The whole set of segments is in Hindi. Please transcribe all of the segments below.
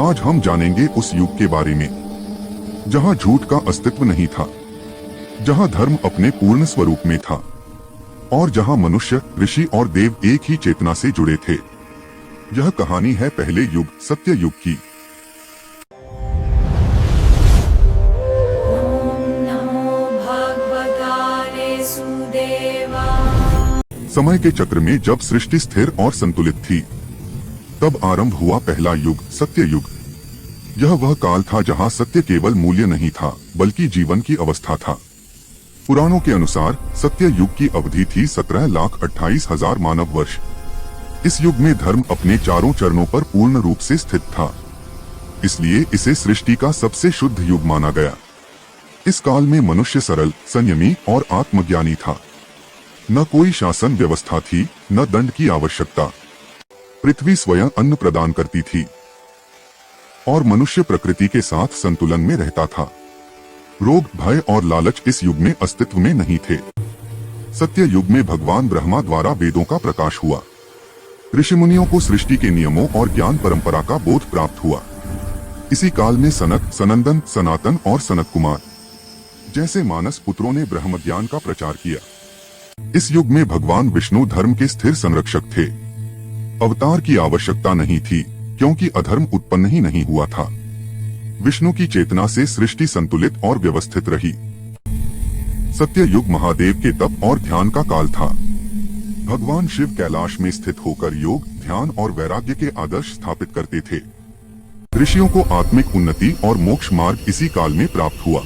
आज हम जानेंगे उस युग के बारे में जहां झूठ का अस्तित्व नहीं था, जहां धर्म अपने पूर्ण स्वरूप में था और जहां मनुष्य, ऋषि और देव एक ही चेतना से जुड़े थे। यह कहानी है पहले युग, सत्य युग की। समय के चक्र में जब सृष्टि स्थिर और संतुलित थी, तब आरंभ हुआ पहला युग, सत्य युग। यह वह काल था जहां सत्य केवल मूल्य नहीं था, बल्कि जीवन की अवस्था था। पुराणों के अनुसार सत्य युग की अवधि थी 17,28,000 मानव वर्ष। इस युग में धर्म अपने चारों चरणों पर पूर्ण रूप से स्थित था, इसलिए इसे सृष्टि का सबसे शुद्ध युग माना गया। इस काल में मनुष्य सरल, संयमी और आत्मज्ञानी था। न कोई शासन व्यवस्था थी, न दंड की आवश्यकता। पृथ्वी स्वयं अन्न प्रदान करती थी और मनुष्य प्रकृति के साथ संतुलन में रहता था। रोग, भय और लालच इस युग में अस्तित्व में नहीं थे। सत्य युग में भगवान ब्रह्मा द्वारा वेदों का प्रकाश हुआ। ऋषि मुनियों को सृष्टि के नियमों और ज्ञान परंपरा का बोध प्राप्त हुआ। इसी काल में सनक, सनंदन, सनातन और सनत कुमार जैसे मानस पुत्रों ने ब्रह्म ज्ञान का प्रचार किया। इस युग में भगवान विष्णु धर्म के स्थिर संरक्षक थे। अवतार की आवश्यकता नहीं थी, क्योंकि अधर्म उत्पन्न ही नहीं हुआ था। विष्णु की चेतना से सृष्टि संतुलित और व्यवस्थित रही। सत्य युग महादेव के तप और ध्यान का काल था। भगवान शिव कैलाश में स्थित होकर योग, ध्यान और वैराग्य के आदर्श स्थापित करते थे। ऋषियों को आत्मिक उन्नति और मोक्ष मार्ग इसी काल में प्राप्त हुआ।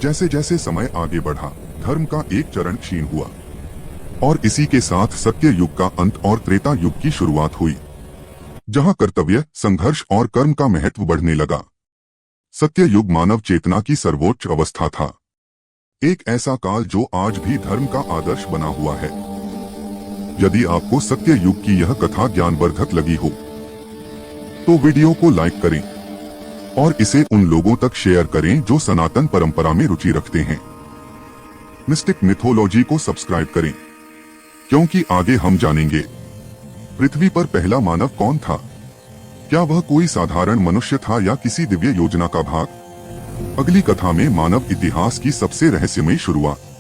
जैसे जैसे समय आगे बढ़ा, धर्म का एक चरण क्षीण हुआ और इसी के साथ सत्य युग का अंत और त्रेता युग की शुरुआत हुई, जहां कर्तव्य, संघर्ष और कर्म का महत्व बढ़ने लगा। सत्य युग मानव चेतना की सर्वोच्च अवस्था था, एक ऐसा काल जो आज भी धर्म का आदर्श बना हुआ है। यदि आपको सत्य युग की यह कथा ज्ञानवर्धक लगी हो, तो वीडियो को लाइक करें और इसे उन लोगों तक शेयर करें जो सनातन परंपरा में रुचि रखते हैं। मिस्टिक मिथोलॉजी को सब्सक्राइब करें, क्योंकि आगे हम जानेंगे पृथ्वी पर पहला मानव कौन था। क्या वह कोई साधारण मनुष्य था या किसी दिव्य योजना का भाग। अगली कथा में मानव इतिहास की सबसे रहस्यमयी शुरुआत।